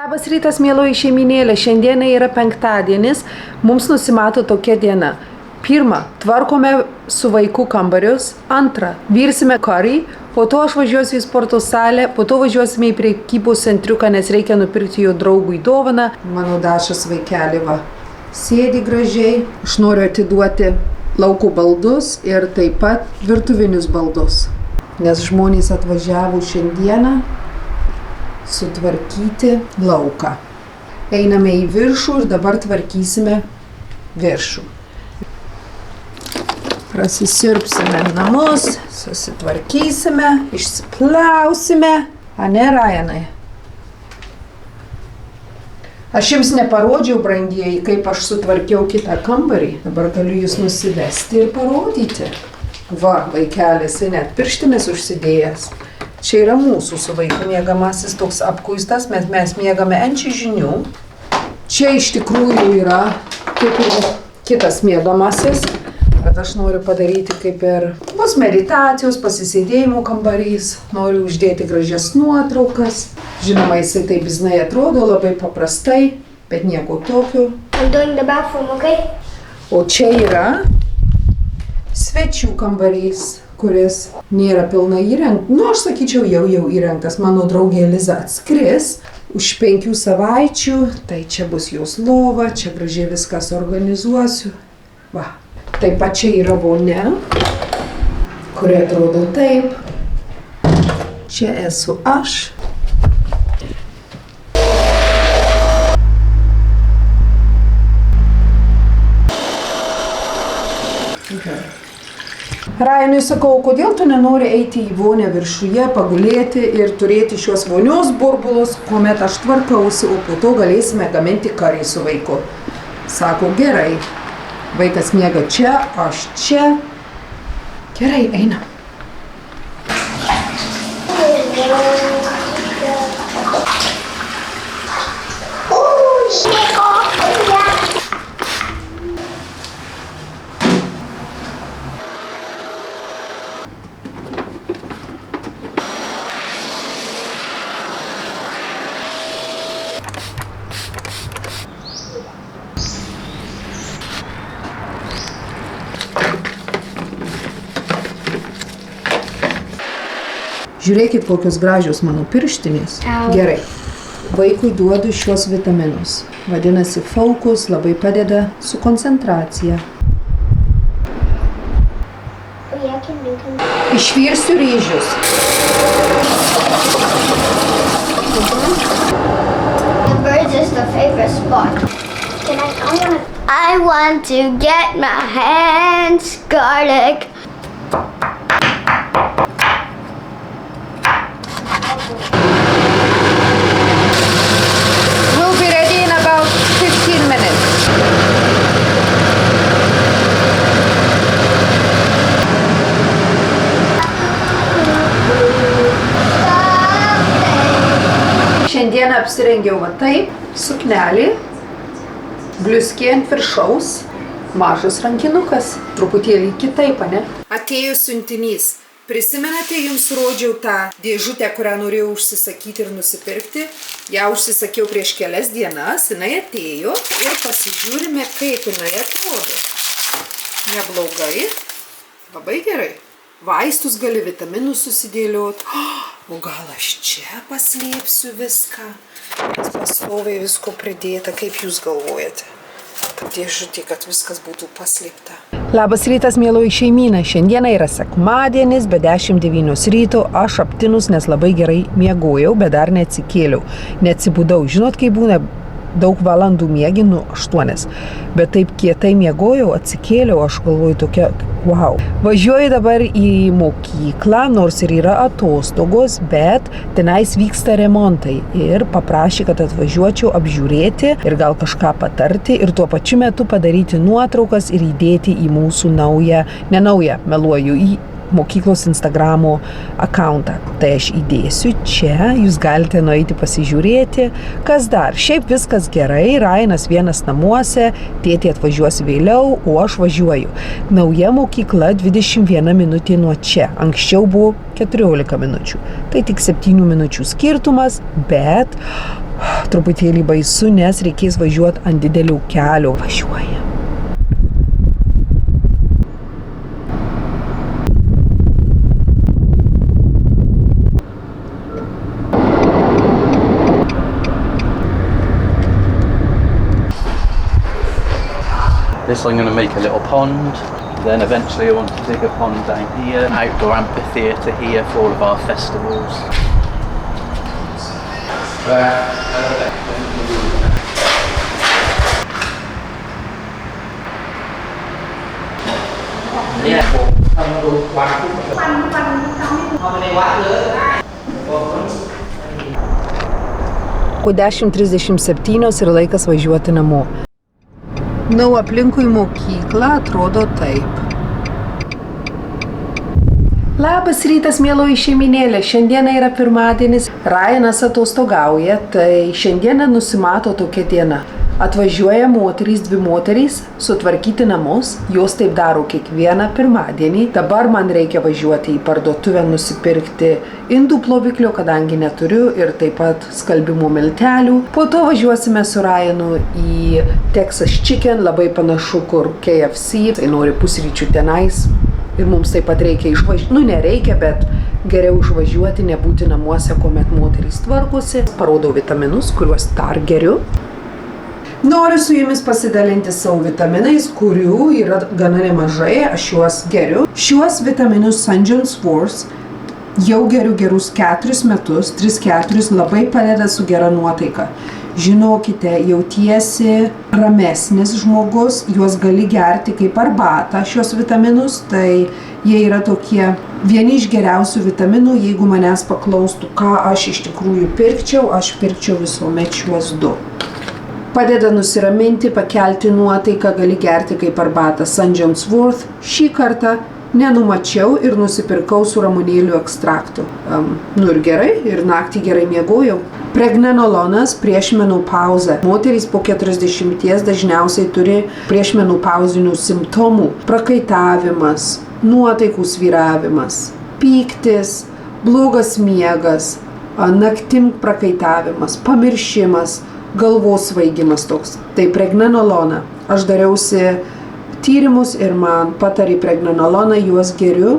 Labas rytas, mėloji šeiminėlė. Šiandieną yra penktadienis. Mums nusimato tokia diena. Pirma, tvarkome su vaiku kambarius. Antra, virsime karį. Po to aš važiuosiu į sporto salę. Po to važiuosime į prekybos centriuką, nes reikia nupirkti jo draugui dovaną. Mano Dašas vaikelį va sėdi gražiai. Aš noriu atiduoti lauko baldus ir taip pat virtuvinius baldus. Nes žmonės atvažiavo šiandieną sutvarkyti lauką. Einame į viršų ir dabar tvarkysime viršų. Prasisirpsime namus, susitvarkysime, išsiplausime. Ane, Ryanai? Aš jums neparodžiau, brangieji, kaip aš sutvarkiau kitą kambarį. Dabar galiu jūs nusivesti ir parodyti. Va, vaikelis, net pirštinis užsidėjęs. Čia yra mūsų su vaiku miegamasis toks apkuistas, mes miegame ant čiužinių. Čia iš tikrųjų yra kaip ir kitas miegamasis, bet aš noriu padaryti kaip ir bus meditacijos, pasisėdėjimo kambarys. Noriu uždėti gražias nuotraukas. Žinoma, jisai taip biznai atrodo, labai paprastai, bet nieko tokio. O čia yra svečių kambarys, kuris nėra pilnai įrengtas. Aš sakyčiau, jau įrengtas. Mano draugė Liza atskris už 5 savaičių. Tai čia bus jos lova, čia gražiai viskas organizuosiu. Va. Taip pat čia yra vonia, kuri atrodo taip. Čia esu aš. Ryanui sakau, kodėl tu nenori eiti į vonią viršuje, pagulėti ir turėti šios vonios burbulus, kuomet aš tvarkausi, o po to galėsime gaminti karį su vaiku. Sako, gerai. Vaikas miega čia, aš čia. Gerai, einam. Žiūrėkit, kokios gražios mano pirštinės. Gerai. Vaikui duodu šios vitaminus. Vadinasi, Focus labai padeda su koncentracija. Išvirsiu ryžius. The birds is the favorite spot. I want to get my hands garlic. Šiandieną apsirengiau va taip, suknelį, bliuskė ant viršaus, mažas rankinukas, truputėlį kitaip, ane? Atėjo siuntinys. Prisimenate, jums rodžiau tą dėžutę, kurią norėjau užsisakyti ir nusipirkti. Ją užsisakiau prieš kelias dienas, jinai atėjo ir pasižiūrime, kaip jinai atrodo. Neblogai, labai gerai. Vaistus gali, vitaminus susidėliot. O gal aš čia paslėpsiu viską? Nes pastoviai visko pridėta, kaip jūs galvojate? Ta dėžutė, kad viskas būtų paslėpta. Labas rytas, mėloji šeimyna. Šiandieną yra sekmadienis, be 10:09 ryto. Aš aptinus, nes labai gerai miegojau, bet dar neatsikėliau. Neatsibudau. Žinot, kaip būna? Daug valandų miegi, 8. Bet taip kietai miegojau, atsikėliau, aš galvoju tokia, wow. Važiuoju dabar į mokyklą, nors ir yra atostogos, bet tenais vyksta remontai. Ir paprašė, kad atvažiuočiau apžiūrėti ir gal kažką patarti ir tuo pačiu metu padaryti nuotraukas ir įdėti į mūsų meluoju, į mokyklos Instagramo akauntą. Tai aš įdėsiu čia, jūs galite nueiti pasižiūrėti. Kas dar? Šiaip viskas gerai, Ryanas vienas namuose, tėtė atvažiuos vėliau, o aš važiuoju. Nauja mokykla 21 minutė nuo čia. Anksčiau buvo 14 minučių. Tai tik 7 minučių skirtumas, bet Truputėlį baisu, nes reikės važiuoti ant didelių kelių. Važiuoja. This I'm going to make a little pond, then eventually I want to dig a pond down here, an outdoor amphitheatre here for all of our festivals. Po 10:37 ir laikas važiuoti namo. Aplinkui mokyklą atrodo taip. Labas rytas, mieloji šeiminėlė. Šiandieną yra pirmadienis. Ryanas atostogauja, tai šiandieną nusimato tokia diena. Atvažiuoja moterys, 2 moterys, sutvarkyti namus. Jos taip daro kiekvieną pirmadienį. Dabar man reikia važiuoti į parduotuvę nusipirkti indų ploviklio, kadangi neturiu, ir taip pat skalbimo miltelių. Po to važiuosime su Ryanu į Texas Chicken, labai panašu kur KFC. Tai nori pusryčių tenais. Ir mums taip pat reikia išvažiuoti. Nereikia, bet geriau išvažiuoti, nebūti namuose, kuomet moterys tvarkosi. Parodau vitaminus, kuriuos dar geriu. Noriu su jumis pasidalinti savo vitaminais, kurių yra gana nemažai, aš juos geriu. Šiuos vitaminus St. John's Wort jau geriu gerus 4 metus, 3-4, labai padeda su gera nuotaika. Žinokite, jautiesi ramesnis žmogus, juos gali gerti kaip arbatą, šios vitaminus, tai jie yra tokie vieni iš geriausių vitaminų. Jeigu manęs paklaustų, ką aš iš tikrųjų pirkčiau, aš pirkčiau visuomet šiuos 2. Padeda nusiraminti, pakelti nuotaiką, gali gerti kaip arbatą. St. John's Wort šį kartą nenumačiau ir nusipirkau su ramunėlių ekstraktu. Ir gerai, ir naktį gerai miegojau. Pregnenolonas prieš menopauzę. Moterys po 40 dažniausiai turi prieš menopauzinių simptomų. Prakaitavimas, nuotaikų svyravimas, pyktis, blogas miegas, naktim prakaitavimas, pamiršimas, galvos svaigimas toks. Tai pregnenoloną. Aš dariausi tyrimus ir man patarė pregnenoloną, juos geriu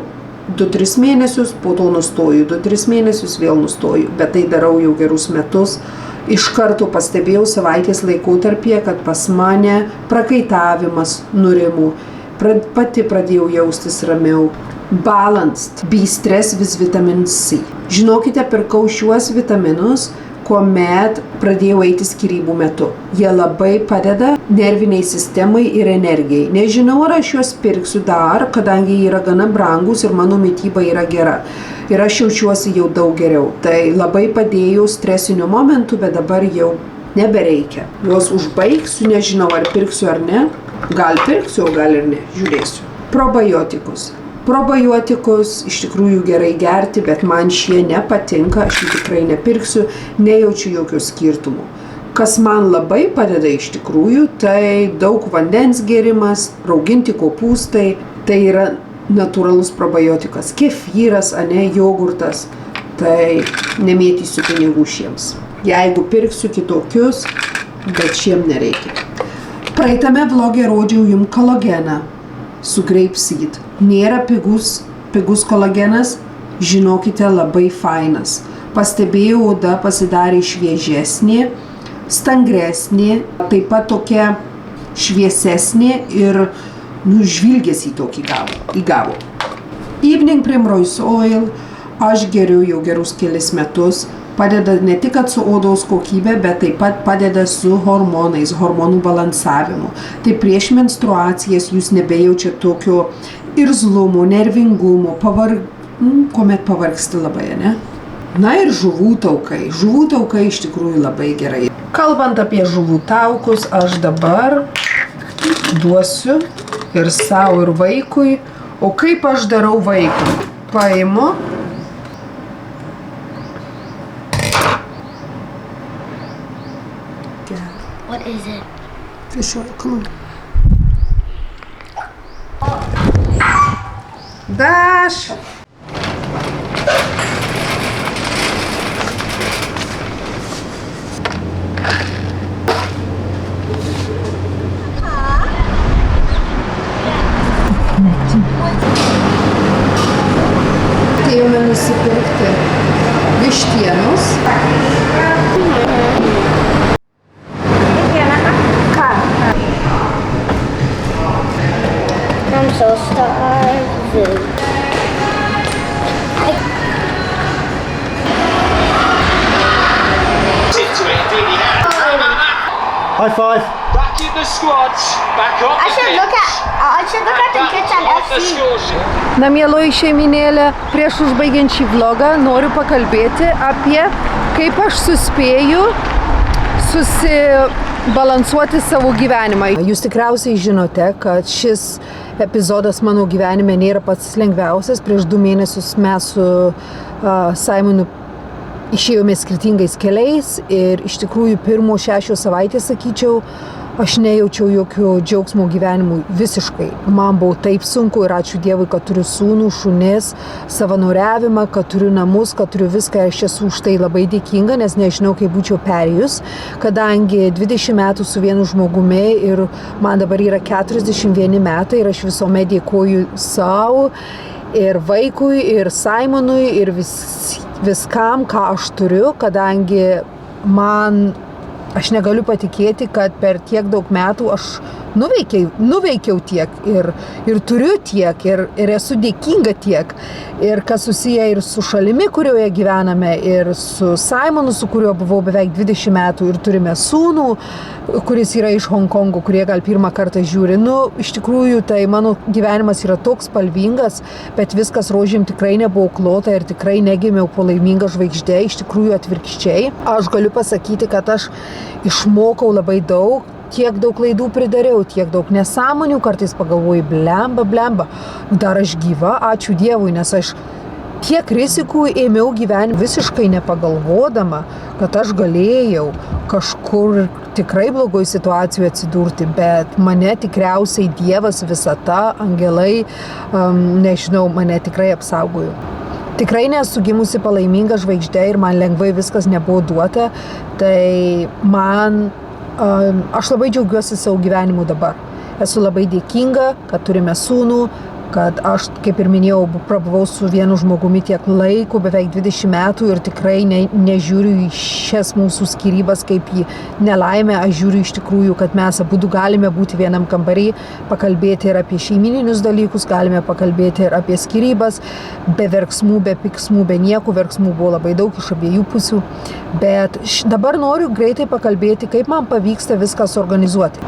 2-3 mėnesius, po to nustoju, 2-3 mėnesius vėl nustoju, bet tai darau jau gerus metus. Iš karto pastebėjau savaitės laikotarpyje, kad pas mane prakaitavimas nurimo. Pati pradėjau jaustis ramiau. Balanced B-stress vis vitamin C. Žinokite, pirkau šiuos vitaminus, kuomet pradėjau eiti skyrybų metu. Jie labai padeda nerviniai sistemai ir energijai. Nežinau, ar aš juos pirksiu dar, kadangi jie yra gana brangus ir mano mityba yra gera. Ir aš jaučiuosi jau daug geriau. Tai labai padėjo stresiniu momentu, bet dabar jau nebereikia. Juos užbaigsiu, nežinau, ar pirksiu ar ne. Gal pirksiu, o gal ir ne. Žiūrėsiu. Probiotikus. Probiotikus iš tikrųjų gerai gerti, bet man šie nepatinka, aš jų tikrai nepirksiu, nejaučiu jokių skirtumų. Kas man labai padeda iš tikrųjų, tai daug vandens gėrimas, rauginti kopūstai, tai yra natūralus probiotikas. Kefyras, jogurtas, tai nemėtysiu pinigų šiems. Jeigu pirksiu kitokius, bet šiem nereikia. Praeitame vloge rodžiau jums kolageną su grapeseed. Nėra pigus kolagenas, žinokite, labai fainas. Pastebėjau, oda pasidarė šviežesnė, stangresnė, taip pat tokia šviesesnė ir žvilgesį tokį įgavo. Evening Primrose Oil aš geriu jau gerus kelis metus. Padeda ne tik su odos kokybė, bet taip pat padeda su hormonais, hormonų balansavimu. Tai prieš menstruacijas jūs nebejaučiate tokio irzlumo, nervingumo, kuomet pavargsti labai, ne? Na ir žuvų taukai. Žuvų taukai iš tikrųjų labai gerai. Kalbant apie žuvų taukus, aš dabar duosiu ir savo, ir vaikui. O kaip aš darau vaikui? Paimu. What is it? Fish oil, come on. Dash! nusipirkti vištienos. I'm so starving. High five. Back in the squads, back on I the should look at the kitchen FC. Na, mieloji šeiminėlė, prieš užbaigiant šį vlogą noriu pakalbėti apie, kaip aš suspėju susibalansuoti savo gyvenimą. Jūs tikriausiai žinote, kad šis epizodas mano gyvenime nėra pats lengviausias. Prieš 2 mėnesius mes su Simonu išėjome skirtingais keliais ir iš tikrųjų pirmo 6 savaitės, sakyčiau, aš nejaučiau jokio džiaugsmo gyvenimui visiškai. Man buvo taip sunku ir ačiū Dievui, kad turiu sūnų, šunis, savanoriavimą, kad turiu namus, kad turiu viską. Aš esu už tai labai dėkinga, nes nežinau, kaip būčiau perėjus, kadangi 20 metų su vienu žmogumi ir man dabar yra 41 metai ir aš visuomet dėkoju savo ir vaikui, ir Simonui, ir viskam, ką aš turiu, kadangi aš negaliu patikėti, kad per tiek daug metų aš nuveikiau tiek ir turiu tiek ir esu dėkinga tiek. Ir kas susiję ir su šalimi, kurioje gyvename, ir su Simonu, su kuriuo buvau beveik 20 metų ir turime sūnų, kuris yra iš Honkongo, kurie gal pirmą kartą žiūri. Iš tikrųjų, tai mano gyvenimas yra toks spalvingas, bet viskas rožėm tikrai nebuvo klota ir tikrai negimiau po laimingą žvaigždę, iš tikrųjų atvirkščiai. Aš galiu pasakyti, kad aš išmokau labai daug, tiek daug klaidų pridariau, tiek daug nesąmonių, kartais pagalvoju, blemba, dar aš gyva, ačiū Dievui, nes aš tiek rizikų ėmiau gyventi visiškai nepagalvodama, kad aš galėjau kažkur tikrai blogoj situacijoje atsidurti, bet mane tikriausiai Dievas, visata, angelai, nežinau, mane tikrai apsaugojo. Tikrai nesu gimusi palaiminga žvaigždė ir man lengvai viskas nebuvo duota, tai aš labai džiaugiuosi savo gyvenimu dabar. Esu labai dėkinga, kad turime sūnų, kad aš, kaip ir minėjau, prabuvau su vienu žmogumi tiek laiko, beveik 20 metų ir tikrai nežiūriu į šias mūsų skyrybas kaip į nelaimę. Aš žiūriu iš tikrųjų, kad mes abudu galime būti vienam kambarį, pakalbėti ir apie šeimininius dalykus, galime pakalbėti ir apie skyrybas, be verksmų, be piksmų, be nieko. Verksmų buvo labai daug iš abiejų pusių, bet dabar noriu greitai pakalbėti, kaip man pavyksta viską suorganizuoti.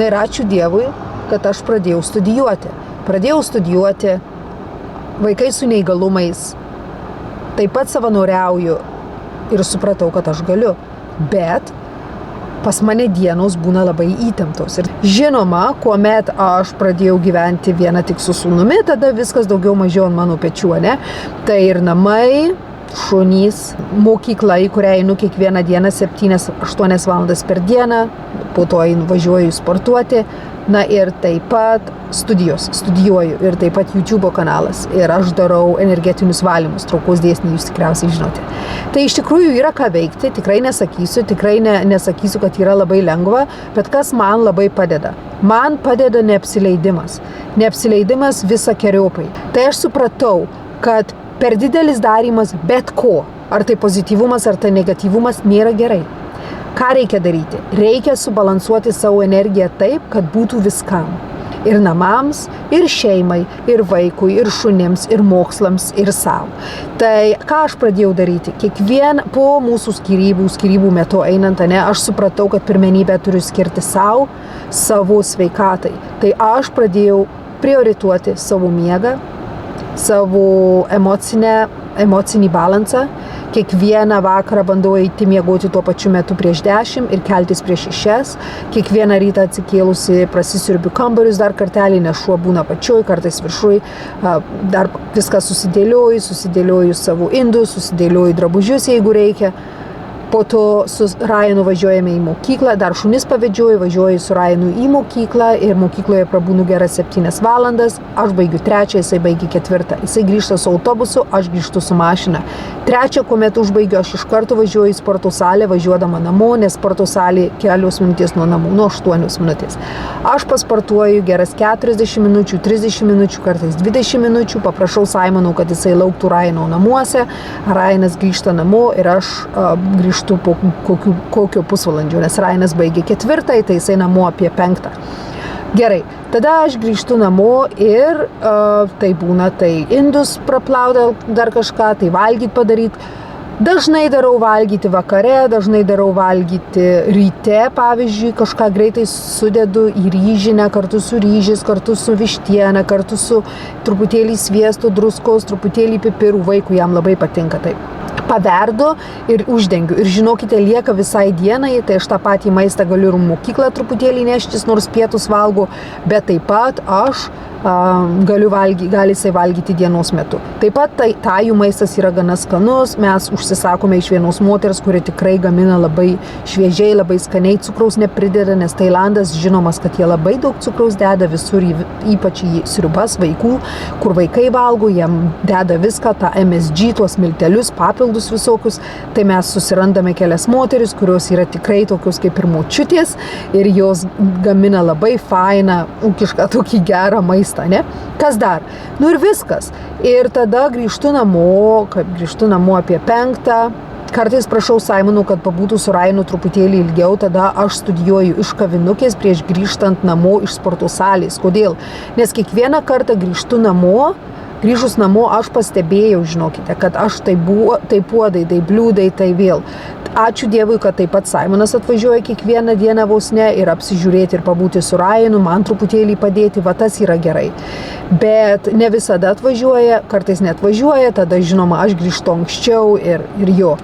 Na ir ačiū Dievui, kad aš pradėjau studijuoti. Vaikai su neįgalumais. Taip pat savanoriauju ir supratau, kad aš galiu. Bet pas mane dienos būna labai įtemptos. Ir žinoma, kuomet aš pradėjau gyventi vieną tik su sūnumi, tada viskas daugiau mažiau ant mano pečių, ne? Tai ir namai, šunys, mokykla, į kurią einu kiekvieną dieną 7-8 valandas per dieną, po to važiuoju sportuoti. Na ir taip pat studijuoju ir taip pat YouTube kanalas ir aš darau energetinius valymus, traukos dėsnį jūs tikriausiai žinote. Tai iš tikrųjų yra ką veikti, tikrai nesakysiu, kad yra labai lengva, bet kas man labai padeda? Man padeda neapsileidimas visokeriaupai. Tai aš supratau, kad per didelis darymas bet ko, ar tai pozityvumas, ar tai negatyvumas, nėra gerai. Ką reikia daryti? Reikia subalansuoti savo energiją taip, kad būtų viskam. Ir namams, ir šeimai, ir vaikui, ir šunims, ir mokslams, ir savo. Tai ką aš pradėjau daryti? Po mūsų skyrybų metu einant, aš supratau, kad pirmenybę turiu skirti savo sveikatai. Tai aš pradėjau priorituoti savo miegą, savo emocinį balansą. Kiekvieną vakarą bandau eiti miegoti tuo pačiu metu prieš 10 ir keltis prieš 6. Kiekvieną rytą atsikėlusi prasisiurbiu kambarius dar kartelį, nes šuo būna pačioj, kartais viršuj. Dar viską susidėlioju savo indus, susidėlioju drabužius, jeigu reikia. Po to su Ryanu važiuojame į mokyklą, dar šunis pavedžioju, važiuoju su Ryanu į mokyklą ir mokykloje prabūnu geras 7 valandas, aš baigiu 3, jisai baigia 4. Jisai grįžta su autobusu, aš grįžtu su mašina. 3, kuomet užbaigiu, aš iš karto važiuoju į sporto salę, važiuodama namo, nes sporto salė kelios minutės nuo namų, nuo 8 minutės. Aš pasportuoju geras 40 minučių, 30 minučių, kartais 20 minučių, paprašau Simonų, kad jisai lauktų Ryano namuose, Ryanas grįžta namo ir aš grįžtu po kokio pusvalandžio, nes Ryanas baigė 4, tai jisai namo apie 5. Gerai, tada aš grįžtu namo ir tai būna, tai indus praplauda dar kažką, tai valgyt padaryti. Dažnai darau valgyti vakare, dažnai darau valgyti ryte, pavyzdžiui, kažką greitai sudedu į ryžinę, kartu su ryžis, kartu su vištiena, kartu su truputėlį sviesto, druskos, truputėlį pipirų, vaikų jam labai patinka taip. Paverdu ir uždengiu. Ir žinokite, lieka visai dienai, tai aš tą patį maistą galiu ir mokyklą truputėlį neštis, nors pietus valgau, bet taip pat aš gali jisai valgyti dienos metu. Taip pat tajų maistas yra gana skanus, mes užsisakome iš vienos moters, kuri tikrai gamina labai šviežiai, labai skaniai, cukraus neprideda, nes Tailandas žinomas, kad jie labai daug cukraus deda visur, ypač į sriubas vaikų, kur vaikai valgo, jiem deda viską, tą MSG, tuos miltelius, papildus visokius, tai mes susirandame kelias moteris, kurios yra tikrai tokios kaip ir močiutės ir jos gamina labai fainą, ūkišką tokį gerą maistą. Ne? Kas dar? Nu ir viskas. Ir tada grįžtu namo apie 5. Kartais prašau Simonų, kad pabūtų su Ryanu truputėlį ilgiau, tada aš studijuoju iš kavinukės prieš grįžtant namo iš sporto salės. Kodėl? Nes kiekvieną kartą grįžus namo aš pastebėjau, žinokite, kad aš tai puodai, tai bliūdai, tai vėl. Ačiū Dievui, kad taip pat Simonas atvažiuoja kiekvieną dieną vos ne ir apsižiūrėti ir pabūti su Ryanu, man truputėlį padėti, va tas yra gerai. Bet ne visada atvažiuoja, kartais neatvažiuoja, tada žinoma aš grįžtu anksčiau ir jo.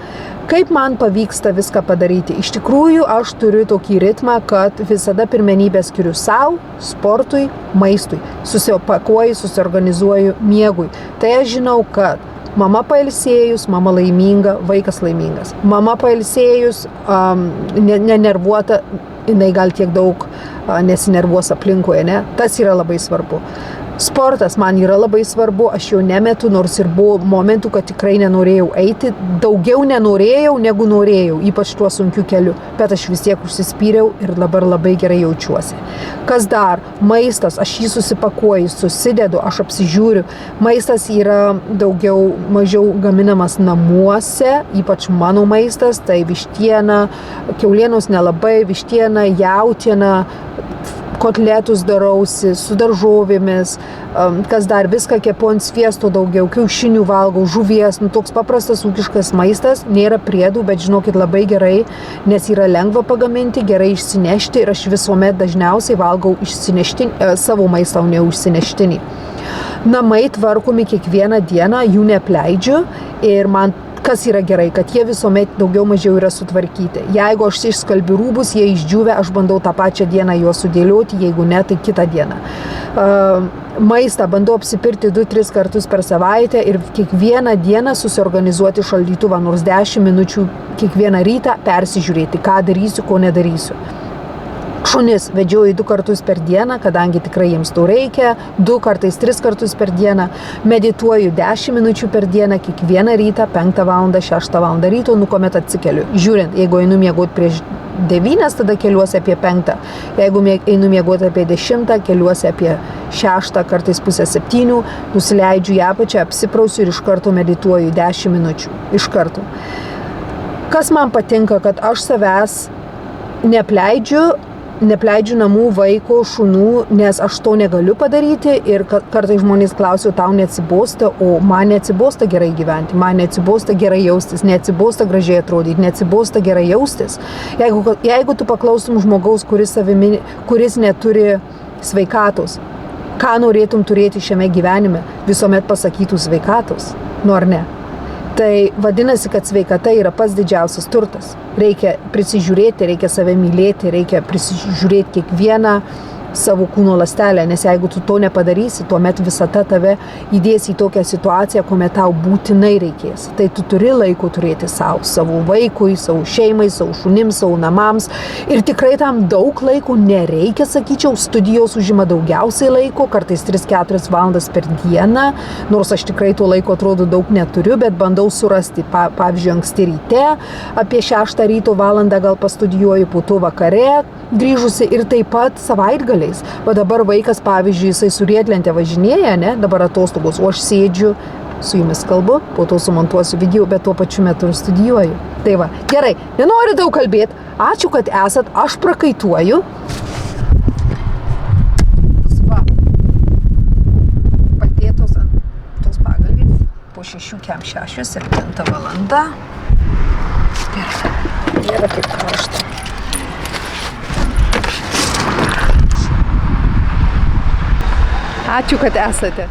Kaip man pavyksta viską padaryti? Iš tikrųjų, aš turiu tokį ritmą, kad visada pirmenybę skiriu savo, sportui, maistui. Susipakuoju, susiorganizuoju miegui. Tai aš žinau, kad mama pailsėjus, mama laiminga, vaikas laimingas. Mama pailsėjus, nenervuota, jinai gal tiek daug nesinervuos aplinkoje, ne? Tas yra labai svarbu. Sportas man yra labai svarbu, aš jo nemetu, nors ir buvo momentų, kad tikrai nenorėjau eiti, daugiau nenorėjau negu norėjau, ypač tuo sunkiu keliu, bet aš vis tiek užsispyriau ir dabar labai gerai jaučiuosi. Kas dar? Maistas, aš jį susipakuoju, susidedu, aš apsižiūriu. Maistas yra mažiau gaminamas namuose, ypač mano maistas, tai vištiena, kiaulienos nelabai, vištiena, jautiena, kotletus darausi su daržovėmis, kas dar viską kepu ant sviesto daugiau, kiaušinių valgau, žuvies, toks paprastas ūkiškas maistas, nėra priedų, bet žinokit labai gerai, nes yra lengva pagaminti, gerai išsinešti ir aš visuomet dažniausiai valgau savo maistą, o ne užsineštinį. Namai tvarkomi kiekvieną dieną, jų neapleidžiu ir man kas yra gerai, kad jie visuomet daugiau mažiau yra sutvarkyti. Jeigu aš išskalbiu rūbus, jie išdžiūvę, aš bandau tą pačią dieną juos sudėlioti, jeigu ne, tai kitą dieną. Maistą bandau apsipirkti 2-3 kartus per savaitę ir kiekvieną dieną susiorganizuoti šaldytuvą, nors 10 minučių kiekvieną rytą persižiūrėti, ką darysiu, ko nedarysiu. Šunis vedžioju 2 kartus per dieną, kadangi tikrai jiems to reikia, 2 kartais 3 kartus per dieną, medituoju 10 minučių per dieną, kiekvieną rytą, 5 val. 6 val. Ryto, kuomet atsikeliu. Žiūrint, jeigu einu miegoti prieš 9, tada keliuosi apie 5. Jeigu einu miegoti apie 10, keliuosi apie 6, kartais pusę 7, nusileidžiu į apačią, apsiprausiu ir iš karto medituoju 10 minučių. Iš karto. Kas man patinka, kad aš savęs neapleidžiu namų, vaiko, šunų, nes aš to negaliu padaryti ir kartais žmonės klausia, tau neatsibosta, o man neatsibosta gerai gyventi, man neatsibosta gerai jaustis, neatsibosta gražiai atrodyti, neatsibosta gerai jaustis. Jeigu tu paklaustum žmogaus, kuris neturi sveikatos, ką norėtum turėti šiame gyvenime, visuomet pasakytų sveikatos, ar ne? Tai vadinasi, kad sveikata yra pats didžiausias turtas. Reikia prisižiūrėti, reikia save mylėti, reikia prisižiūrėti kiekvieną savo kūno ląstelę, nes jeigu tu to nepadarysi, tuomet visata tave įdės į tokią situaciją, kuomet tau būtinai reikės. Tai tu turi laiko turėti savo vaikui, savo šeimai, savo šunims, savo namams. Ir tikrai tam daug laiko nereikia, sakyčiau, studijos užima daugiausiai laiko, kartais 3-4 valandas per dieną, nors aš tikrai to laiko atrodo daug neturiu, bet bandau surasti, pavyzdžiui, anksti ryte, apie 6 ryto valandą gal pastudijuoju, po to vakare grįžusi ir taip pat savaitgaliais. Va dabar vaikas, pavyzdžiui, jisai su riedlente važinėja, ne, dabar atostogos, o aš sėdžiu, su jumis kalbu, po to sumontuosiu video, bet tuo pačiu metu ir studijuoju. Tai va, gerai, nenoriu daug kalbėti, ačiū, kad esat, aš prakaituoju. Va, padėtos ant tos pagalvės, po 6:07 valanda. Gerai, nėra kaip karšta. Ačiū, kad esate.